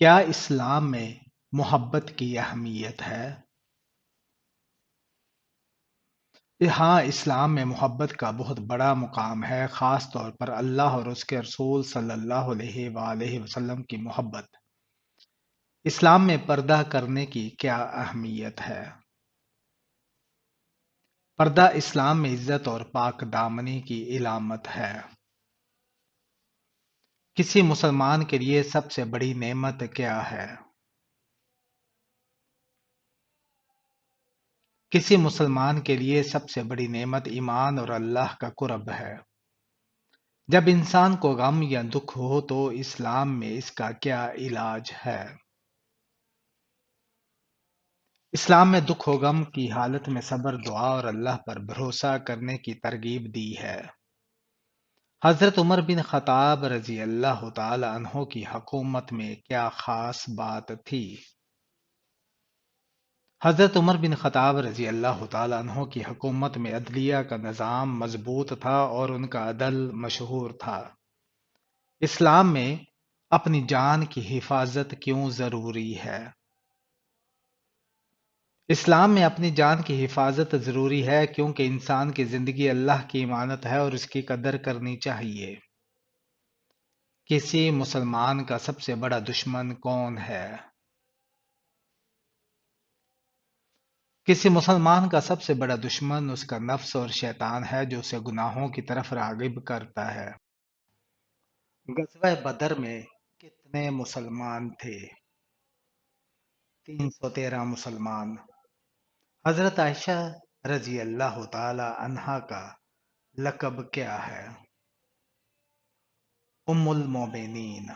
کیا اسلام میں محبت کی اہمیت ہے؟ ہاں، اسلام میں محبت کا بہت بڑا مقام ہے، خاص طور پر اللہ اور اس کے رسول صلی اللہ علیہ وآلہ وسلم کی محبت۔ اسلام میں پردہ کرنے کی کیا اہمیت ہے؟ پردہ اسلام میں عزت اور پاک دامنی کی علامت ہے۔ کسی مسلمان کے لیے سب سے بڑی نعمت کیا ہے؟ کسی مسلمان کے لیے سب سے بڑی نعمت ایمان اور اللہ کا قرب ہے۔ جب انسان کو غم یا دکھ ہو تو اسلام میں اس کا کیا علاج ہے؟ اسلام میں دکھ و غم کی حالت میں صبر، دعا اور اللہ پر بھروسہ کرنے کی ترغیب دی ہے۔ حضرت عمر بن خطاب رضی اللہ تعالی عنہ کی حکومت میں کیا خاص بات تھی؟ حضرت عمر بن خطاب رضی اللہ تعالی عنہ کی حکومت میں عدلیہ کا نظام مضبوط تھا اور ان کا عدل مشہور تھا۔ اسلام میں اپنی جان کی حفاظت کیوں ضروری ہے؟ اسلام میں اپنی جان کی حفاظت ضروری ہے کیونکہ انسان کی زندگی اللہ کی امانت ہے اور اس کی قدر کرنی چاہیے۔ کسی مسلمان کا سب سے بڑا دشمن کون ہے؟ کسی مسلمان کا سب سے بڑا دشمن اس کا نفس اور شیطان ہے جو اسے گناہوں کی طرف راغب کرتا ہے۔ غزوہ بدر میں کتنے مسلمان تھے؟ 313 مسلمان۔ حضرت عائشہ رضی اللہ تعالی عنہا کا لقب کیا ہے؟ ام المومنین۔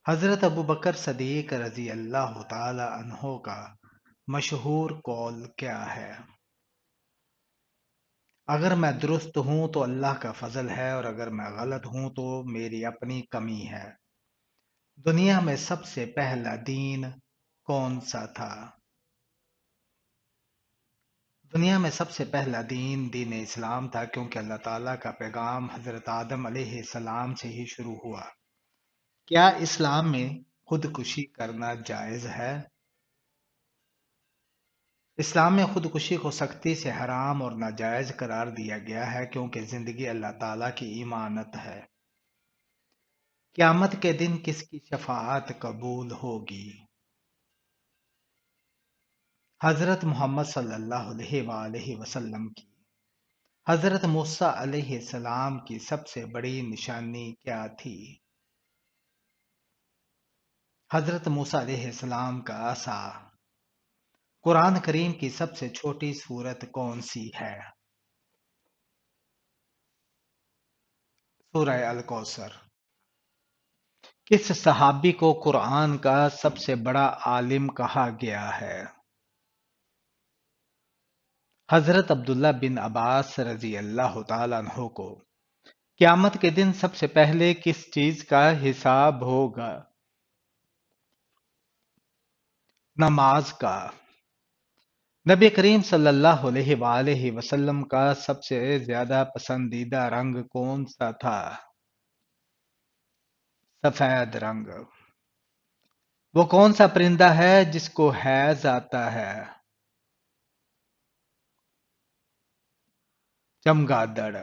حضرت ابوبکر صدیق رضی اللہ تعالی عنہ کا مشہور قول کیا ہے؟ اگر میں درست ہوں تو اللہ کا فضل ہے اور اگر میں غلط ہوں تو میری اپنی کمی ہے۔ دنیا میں سب سے پہلا دین کون سا تھا؟ دنیا میں سب سے پہلا دین دین اسلام تھا کیونکہ اللہ تعالیٰ کا پیغام حضرت آدم علیہ السلام سے ہی شروع ہوا۔ کیا اسلام میں خودکشی کرنا جائز ہے؟ اسلام میں خودکشی کو سختی سے حرام اور ناجائز قرار دیا گیا ہے کیونکہ زندگی اللہ تعالیٰ کی امانت ہے۔ قیامت کے دن کس کی شفاعت قبول ہوگی؟ حضرت محمد صلی اللہ علیہ وآلہ وسلم کی۔ حضرت موسیٰ علیہ السلام کی سب سے بڑی نشانی کیا تھی؟ حضرت موسیٰ علیہ السلام کا عصا۔ قرآن کریم کی سب سے چھوٹی سورت کون سی ہے؟ سورہ الکوثر۔ کس صحابی کو قرآن کا سب سے بڑا عالم کہا گیا ہے؟ حضرت عبداللہ بن عباس رضی اللہ تعالیٰ عنہ کو۔ قیامت کے دن سب سے پہلے کس چیز کا حساب ہوگا؟ نماز کا۔ نبی کریم صلی اللہ علیہ وآلہ وسلم کا سب سے زیادہ پسندیدہ رنگ کون سا تھا؟ سفید رنگ۔ وہ کون سا پرندہ ہے جس کو حیض آتا ہے؟ چمگادڑ۔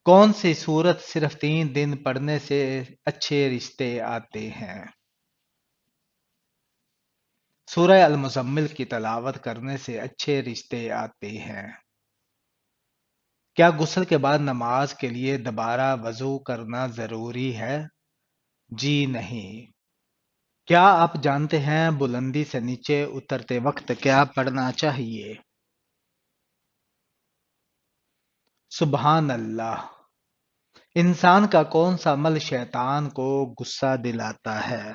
کون سی سورت صرف 3 دن پڑھنے سے اچھے رشتے آتے ہیں؟ سورہ المزمل کی تلاوت کرنے سے اچھے رشتے آتے ہیں۔ کیا غسل کے بعد نماز کے لیے دوبارہ وضو کرنا ضروری ہے؟ جی نہیں۔ کیا آپ جانتے ہیں بلندی سے نیچے اترتے وقت کیا پڑھنا چاہیے؟ سبحان اللہ۔ انسان کا کون سا عمل شیطان کو غصہ دلاتا ہے؟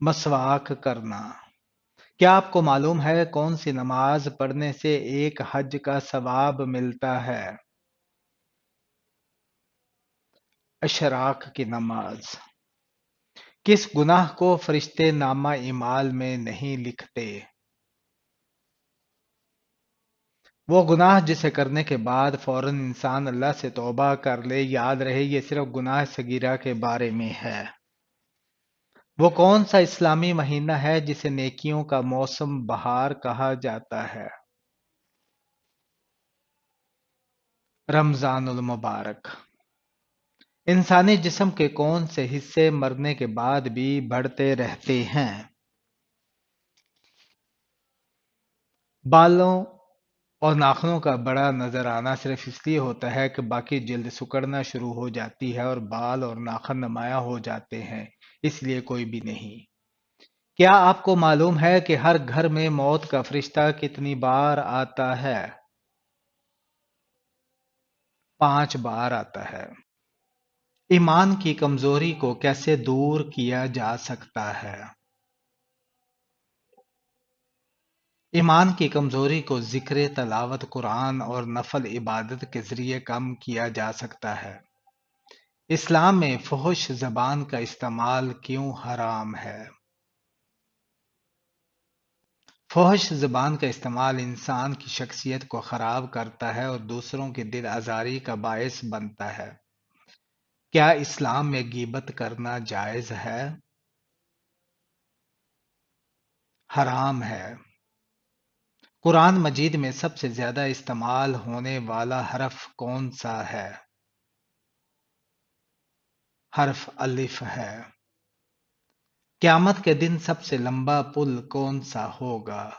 مسواک کرنا۔ کیا آپ کو معلوم ہے کون سی نماز پڑھنے سے ایک حج کا ثواب ملتا ہے؟ اشراق کی نماز۔ کس گناہ کو فرشتے نامہ اعمال میں نہیں لکھتے؟ وہ گناہ جسے کرنے کے بعد فوراً انسان اللہ سے توبہ کر لے، یاد رہے یہ صرف گناہ صغیرہ کے بارے میں ہے۔ وہ کون سا اسلامی مہینہ ہے جسے نیکیوں کا موسم بہار کہا جاتا ہے؟ رمضان المبارک۔ انسانی جسم کے کون سے حصے مرنے کے بعد بھی بڑھتے رہتے ہیں؟ بالوں اور ناخنوں کا بڑا نظر آنا صرف اس لیے ہوتا ہے کہ باقی جلد سکڑنا شروع ہو جاتی ہے اور بال اور ناخن نمایاں ہو جاتے ہیں، اس لیے کوئی بھی نہیں۔ کیا آپ کو معلوم ہے کہ ہر گھر میں موت کا فرشتہ کتنی بار آتا ہے؟ 5 بار آتا ہے۔ ایمان کی کمزوری کو کیسے دور کیا جا سکتا ہے؟ ایمان کی کمزوری کو ذکر تلاوت قرآن اور نفل عبادت کے ذریعے کم کیا جا سکتا ہے۔ اسلام میں فحش زبان کا استعمال کیوں حرام ہے؟ فحش زبان کا استعمال انسان کی شخصیت کو خراب کرتا ہے اور دوسروں کی دل آزاری کا باعث بنتا ہے۔ کیا اسلام میں غیبت کرنا جائز ہے؟ حرام ہے۔ قرآن مجید میں سب سے زیادہ استعمال ہونے والا حرف کون سا ہے؟ حرف الف ہے۔ قیامت کے دن سب سے لمبا پل کون سا ہوگا؟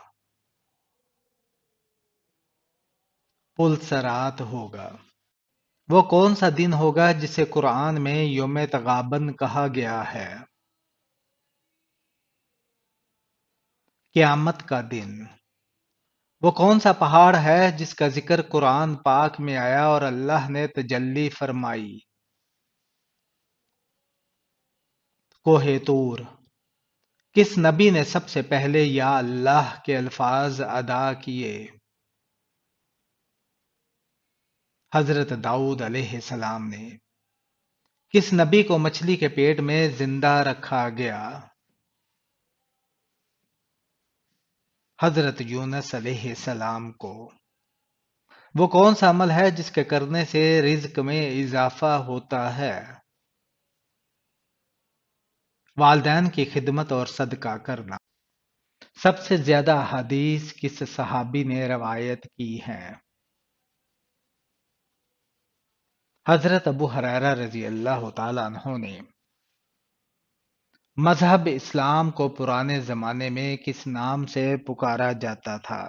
پل صراط ہوگا۔ وہ کون سا دن ہوگا جسے قرآن میں یوم تغابن کہا گیا ہے؟ قیامت کا دن۔ وہ کون سا پہاڑ ہے جس کا ذکر قرآن پاک میں آیا اور اللہ نے تجلی فرمائی؟ کوہ طور۔ کس نبی نے سب سے پہلے یا اللہ کے الفاظ ادا کیے؟ حضرت داؤد علیہ السلام نے۔ کس نبی کو مچھلی کے پیٹ میں زندہ رکھا گیا؟ حضرت یونس علیہ السلام کو۔ وہ کون سا عمل ہے جس کے کرنے سے رزق میں اضافہ ہوتا ہے؟ والدین کی خدمت اور صدقہ کرنا۔ سب سے زیادہ حدیث کس صحابی نے روایت کی ہیں؟ حضرت ابو ہریرہ رضی اللہ تعالیٰ عنہ نے۔ مذہب اسلام کو پرانے زمانے میں کس نام سے پکارا جاتا تھا؟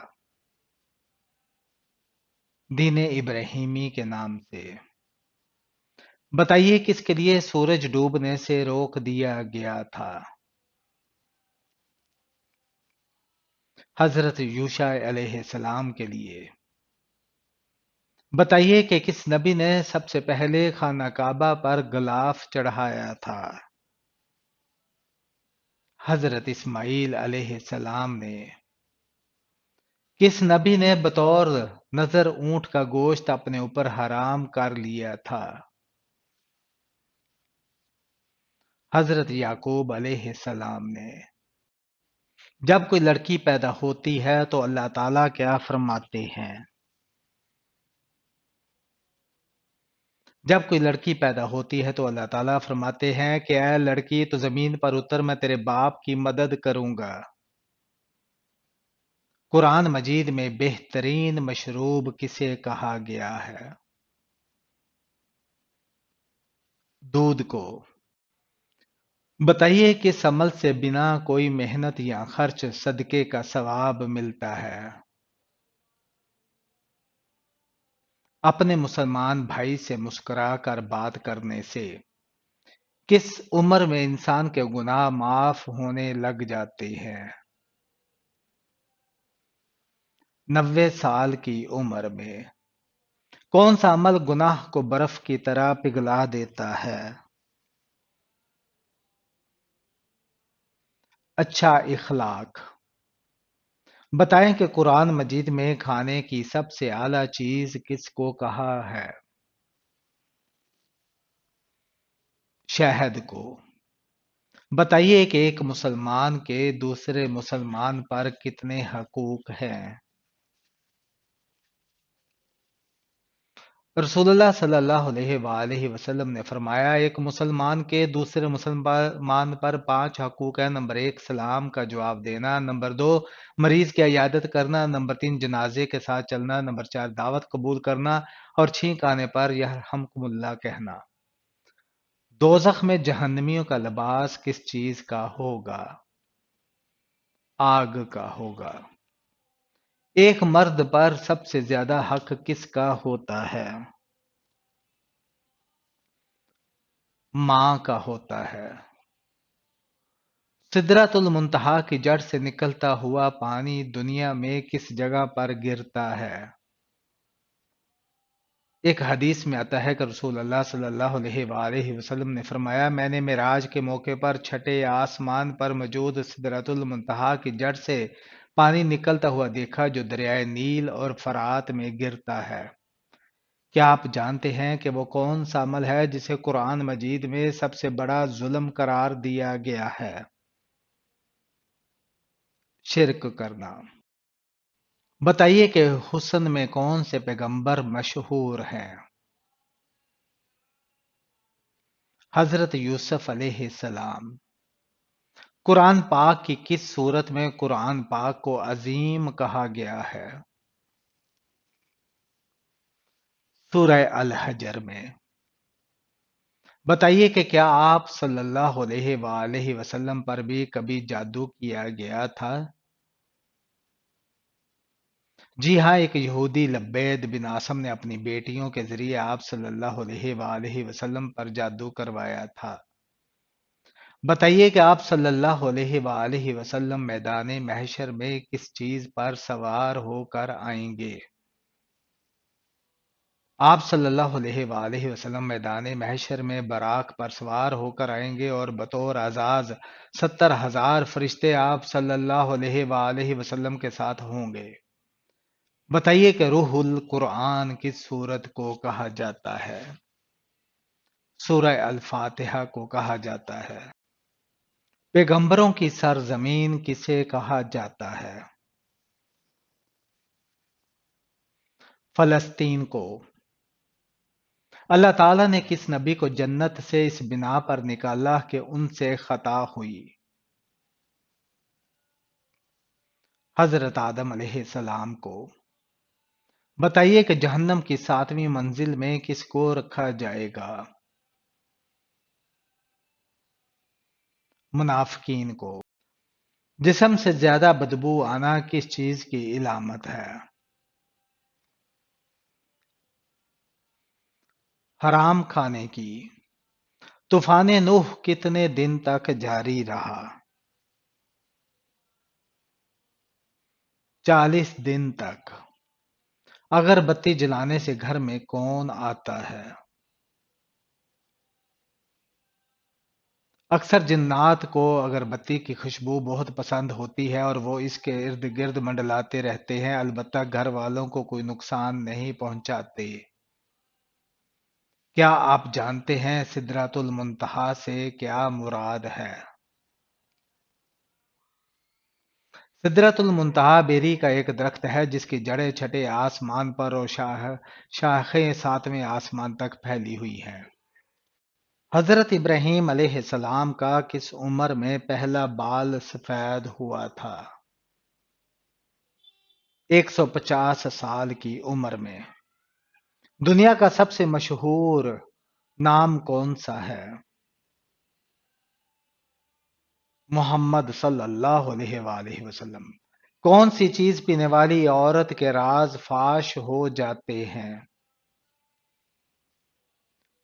دین ابراہیمی کے نام سے۔ بتائیے کس کے لیے سورج ڈوبنے سے روک دیا گیا تھا؟ حضرت یوشع علیہ السلام کے لیے۔ بتائیے کہ کس نبی نے سب سے پہلے خانہ کعبہ پر غلاف چڑھایا تھا؟ حضرت اسماعیل علیہ السلام نے۔ کس نبی نے بطور نظر اونٹ کا گوشت اپنے اوپر حرام کر لیا تھا؟ حضرت یعقوب علیہ السلام نے۔ جب کوئی لڑکی پیدا ہوتی ہے تو اللہ تعالیٰ کیا فرماتے ہیں؟ جب کوئی لڑکی پیدا ہوتی ہے تو اللہ تعالیٰ فرماتے ہیں کہ اے لڑکی تو زمین پر اتر، میں تیرے باپ کی مدد کروں گا۔ قرآن مجید میں بہترین مشروب کسے کہا گیا ہے؟ دودھ کو۔ بتائیے کس عمل سے بنا کوئی محنت یا خرچ صدقے کا ثواب ملتا ہے؟ اپنے مسلمان بھائی سے مسکرا کر بات کرنے سے۔ کس عمر میں انسان کے گناہ معاف ہونے لگ جاتے ہیں؟ 90 سال کی عمر میں۔ کون سا عمل گناہ کو برف کی طرح پگھلا دیتا ہے؟ اچھا اخلاق۔ بتائیں کہ قرآن مجید میں کھانے کی سب سے اعلیٰ چیز کس کو کہا ہے؟ شہد کو۔ بتائیے کہ ایک مسلمان کے دوسرے مسلمان پر کتنے حقوق ہیں؟ رسول اللہ صلی اللہ علیہ وآلہ وسلم نے فرمایا، ایک مسلمان کے دوسرے مسلمان پر 5 حقوق ہیں۔ نمبر 1 سلام کا جواب دینا، نمبر 2 مریض کی عیادت کرنا، نمبر 3 جنازے کے ساتھ چلنا، نمبر 4 دعوت قبول کرنا، اور چھینک آنے پر یرحمکم اللہ کہنا۔ دوزخ میں جہنمیوں کا لباس کس چیز کا ہوگا؟ آگ کا ہوگا۔ ایک مرد پر سب سے زیادہ حق کس کا ہوتا ہے؟ ماں کا ہوتا ہے۔ سدرۃ المنتہا کی جڑ سے نکلتا ہوا پانی دنیا میں کس جگہ پر گرتا ہے؟ ایک حدیث میں آتا ہے کہ رسول اللہ صلی اللہ علیہ وآلہ وسلم نے فرمایا، میں نے معراج کے موقع پر چھٹے آسمان پر موجود سدرۃ المنتہا کی جڑ سے پانی نکلتا ہوا دیکھا جو دریائے نیل اور فرات میں گرتا ہے۔ کیا آپ جانتے ہیں کہ وہ کون سا عمل ہے جسے قرآن مجید میں سب سے بڑا ظلم قرار دیا گیا ہے؟ شرک کرنا۔ بتائیے کہ حسن میں کون سے پیغمبر مشہور ہیں؟ حضرت یوسف علیہ السلام۔ قرآن پاک کی کس صورت میں قرآن پاک کو عظیم کہا گیا ہے؟ سورہ الحجر میں۔ بتائیے کہ کیا آپ صلی اللہ علیہ وآلہ وسلم پر بھی کبھی جادو کیا گیا تھا؟ جی ہاں، ایک یہودی لبید بن عاصم نے اپنی بیٹیوں کے ذریعے آپ صلی اللہ علیہ وآلہ وسلم پر جادو کروایا تھا۔ بتائیے کہ آپ صلی اللہ علیہ وآلہ وسلم میدان محشر میں کس چیز پر سوار ہو کر آئیں گے؟ آپ صلی اللہ علیہ وآلہ وسلم میدان محشر میں براق پر سوار ہو کر آئیں گے اور بطور اعزاز 70,000 فرشتے آپ صلی اللہ علیہ وآلہ وسلم کے ساتھ ہوں گے۔ بتائیے کہ روح القرآن کس سورت کو کہا جاتا ہے؟ سورہ الفاتحہ کو کہا جاتا ہے۔ پیغمبروں کی سرزمین کسے کہا جاتا ہے؟ فلسطین کو۔ اللہ تعالیٰ نے کس نبی کو جنت سے اس بنا پر نکالا کہ ان سے خطا ہوئی؟ حضرت آدم علیہ السلام کو۔ بتائیے کہ جہنم کی 7ویں منزل میں کس کو رکھا جائے گا؟ منافقین کو۔ جسم سے زیادہ بدبو آنا کس چیز کی علامت ہے؟ حرام کھانے کی۔ طوفان نوح کتنے دن تک جاری رہا؟ 40 دن تک۔ اگر بتی جلانے سے گھر میں کون آتا ہے؟ اکثر جنات کو اگربتی کی خوشبو بہت پسند ہوتی ہے اور وہ اس کے ارد گرد منڈلاتے رہتے ہیں، البتہ گھر والوں کو کوئی نقصان نہیں پہنچاتے۔ کیا آپ جانتے ہیں سدرۃ المنتہا سے کیا مراد ہے؟ سدرۃ المنتہا بیری کا ایک درخت ہے جس کی جڑیں چھٹے آسمان پر اور شاخیں 7ویں آسمان تک پھیلی ہوئی ہیں۔ حضرت ابراہیم علیہ السلام کا کس عمر میں پہلا بال سفید ہوا تھا؟ 150 سال کی عمر میں۔ دنیا کا سب سے مشہور نام کون سا ہے؟ محمد صلی اللہ علیہ وآلہ وسلم۔ کون سی چیز پینے والی عورت کے راز فاش ہو جاتے ہیں؟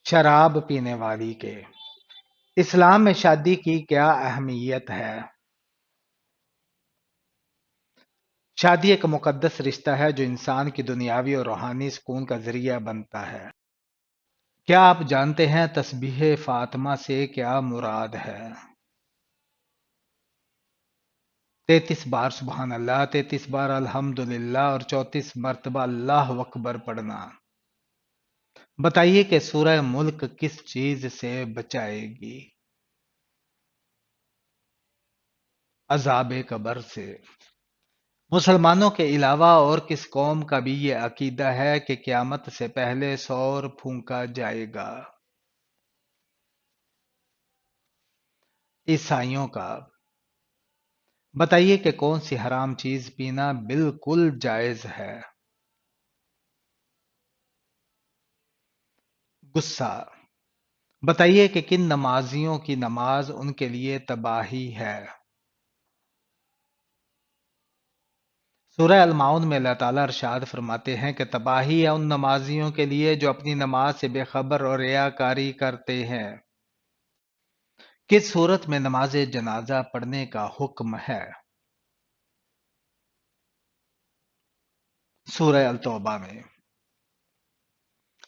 شراب پینے والی کے۔ اسلام میں شادی کی کیا اہمیت ہے؟ شادی ایک مقدس رشتہ ہے جو انسان کی دنیاوی اور روحانی سکون کا ذریعہ بنتا ہے۔ کیا آپ جانتے ہیں تسبیح فاطمہ سے کیا مراد ہے؟ 33 بار سبحان اللہ، 33 بار الحمدللہ اور 34 مرتبہ اللہ اکبر پڑھنا۔ بتائیے کہ سورہ ملک کس چیز سے بچائے گی؟ عذاب قبر سے۔ مسلمانوں کے علاوہ اور کس قوم کا بھی یہ عقیدہ ہے کہ قیامت سے پہلے سور پھونکا جائے گا؟ عیسائیوں کا۔ بتائیے کہ کون سی حرام چیز پینا بالکل جائز ہے؟ غصہ۔ بتائیے کہ کن نمازیوں کی نماز ان کے لیے تباہی ہے؟ سورہ المعون میں اللہ تعالیٰ ارشاد فرماتے ہیں کہ تباہی ہے ان نمازیوں کے لیے جو اپنی نماز سے بے خبر اور ریاکاری کرتے ہیں۔ کس صورت میں نماز جنازہ پڑھنے کا حکم ہے؟ سورہ التوبہ میں۔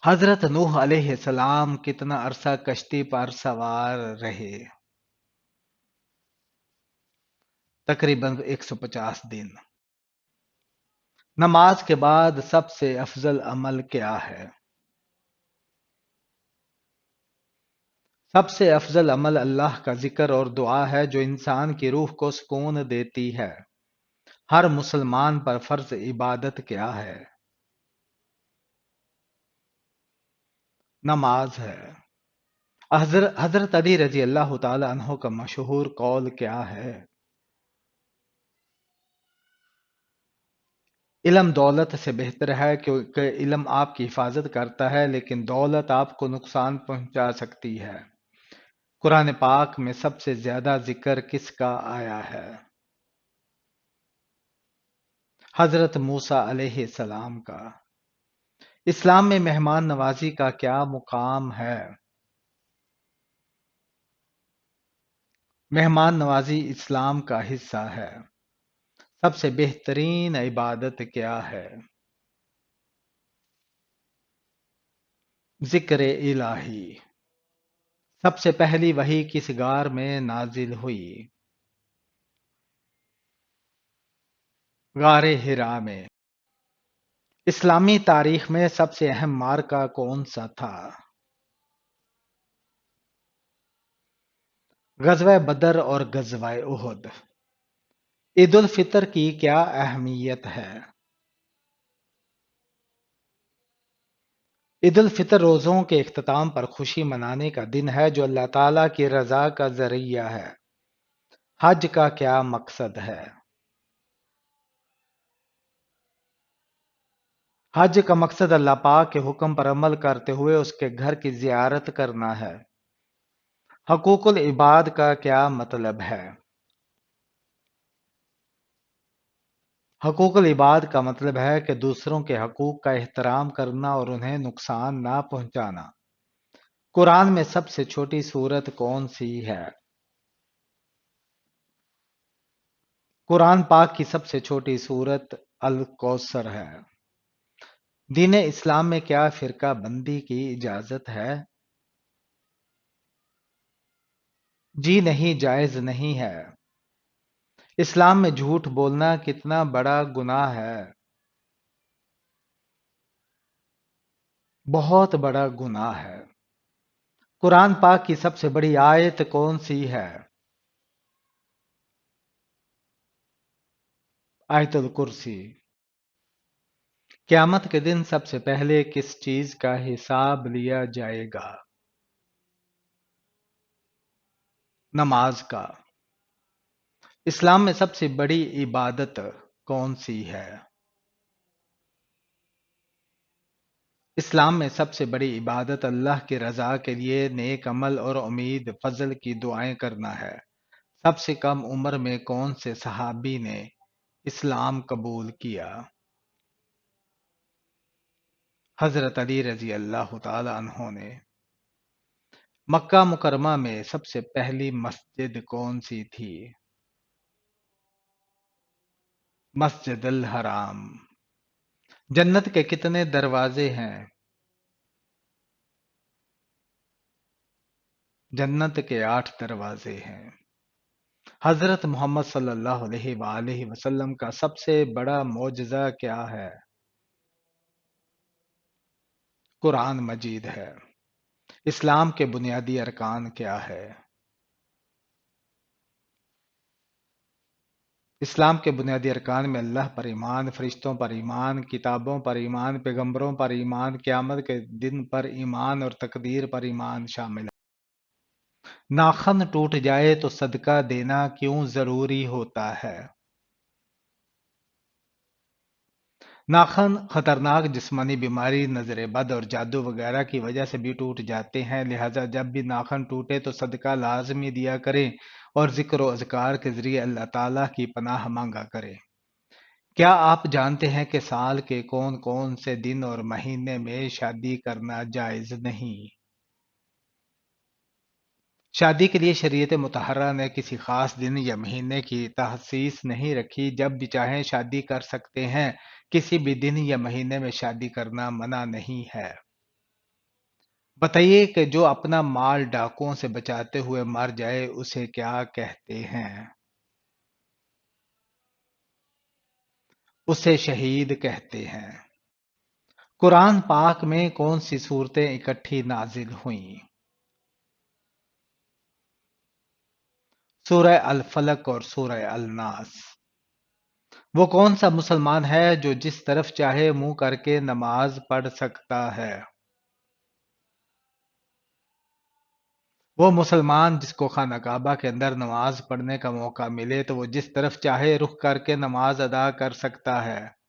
حضرت نوح علیہ السلام کتنا عرصہ کشتی پر سوار رہے؟ تقریباً 150 دن۔ نماز کے بعد سب سے افضل عمل کیا ہے؟ سب سے افضل عمل اللہ کا ذکر اور دعا ہے جو انسان کی روح کو سکون دیتی ہے۔ ہر مسلمان پر فرض عبادت کیا ہے؟ نماز ہے۔ حضرت علی رضی اللہ تعالی عنہ کا مشہور قول کیا ہے؟ علم دولت سے بہتر ہے کیونکہ علم آپ کی حفاظت کرتا ہے لیکن دولت آپ کو نقصان پہنچا سکتی ہے۔ قرآن پاک میں سب سے زیادہ ذکر کس کا آیا ہے؟ حضرت موسیٰ علیہ السلام کا۔ اسلام میں مہمان نوازی کا کیا مقام ہے؟ مہمان نوازی اسلام کا حصہ ہے۔ سب سے بہترین عبادت کیا ہے؟ ذکر الہی۔ سب سے پہلی وحی کس غار میں نازل ہوئی؟ غار حرا میں۔ اسلامی تاریخ میں سب سے اہم معرکہ کون سا تھا؟ غزوہ بدر اور غزوہ احد۔ عید الفطر کی کیا اہمیت ہے؟ عید الفطر روزوں کے اختتام پر خوشی منانے کا دن ہے جو اللہ تعالیٰ کی رضا کا ذریعہ ہے۔ حج کا کیا مقصد ہے؟ حج کا مقصد اللہ پاک کے حکم پر عمل کرتے ہوئے اس کے گھر کی زیارت کرنا ہے۔ حقوق العباد کا کیا مطلب ہے؟ حقوق العباد کا مطلب ہے کہ دوسروں کے حقوق کا احترام کرنا اور انہیں نقصان نہ پہنچانا۔ قرآن میں سب سے چھوٹی سورت کون سی ہے؟ قرآن پاک کی سب سے چھوٹی سورت الکوثر ہے۔ دین اسلام میں کیا فرقہ بندی کی اجازت ہے؟ جی نہیں، جائز نہیں ہے۔ اسلام میں جھوٹ بولنا کتنا بڑا گناہ ہے؟ بہت بڑا گناہ ہے۔ قرآن پاک کی سب سے بڑی آیت کون سی ہے؟ آیت الکرسی۔ قیامت کے دن سب سے پہلے کس چیز کا حساب لیا جائے گا؟ نماز کا۔ اسلام میں سب سے بڑی عبادت کون سی ہے؟ اسلام میں سب سے بڑی عبادت اللہ کی رضا کے لیے نیک عمل اور امید فضل کی دعائیں کرنا ہے۔ سب سے کم عمر میں کون سے صحابی نے اسلام قبول کیا؟ حضرت علی رضی اللہ تعالی عنہ نے۔ مکہ مکرمہ میں سب سے پہلی مسجد کون سی تھی؟ مسجد الحرام۔ جنت کے کتنے دروازے ہیں؟ جنت کے 8 دروازے ہیں۔ حضرت محمد صلی اللہ علیہ وآلہ وسلم کا سب سے بڑا معجزہ کیا ہے؟ قرآن مجید ہے۔ اسلام کے بنیادی ارکان کیا ہے؟ اسلام کے بنیادی ارکان میں اللہ پر ایمان، فرشتوں پر ایمان، کتابوں پر ایمان، پیغمبروں پر ایمان، قیامت کے دن پر ایمان اور تقدیر پر ایمان شامل ہے۔ ناخن ٹوٹ جائے تو صدقہ دینا کیوں ضروری ہوتا ہے؟ ناخن خطرناک جسمانی بیماری، نظر بد اور جادو وغیرہ کی وجہ سے بھی ٹوٹ جاتے ہیں، لہذا جب بھی ناخن ٹوٹے تو صدقہ لازمی دیا کریں اور ذکر و اذکار کے ذریعے اللہ تعالیٰ کی پناہ مانگا کریں۔ کیا آپ جانتے ہیں کہ سال کے کون کون سے دن اور مہینے میں شادی کرنا جائز نہیں؟ شادی کے لیے شریعت مطہرہ نے کسی خاص دن یا مہینے کی تخصیص نہیں رکھی، جب بھی چاہیں شادی کر سکتے ہیں، کسی بھی دن یا مہینے میں شادی کرنا منع نہیں ہے۔ بتائیے کہ جو اپنا مال ڈاکوؤں سے بچاتے ہوئے مر جائے اسے کیا کہتے ہیں؟ اسے شہید کہتے ہیں۔ قرآن پاک میں کون سی صورتیں اکٹھی نازل ہوئیں؟ سورہ الفلق اور سورہ الناس۔ وہ کون سا مسلمان ہے جو جس طرف چاہے منہ کر کے نماز پڑھ سکتا ہے؟ وہ مسلمان جس کو خانہ کعبہ کے اندر نماز پڑھنے کا موقع ملے تو وہ جس طرف چاہے رخ کر کے نماز ادا کر سکتا ہے۔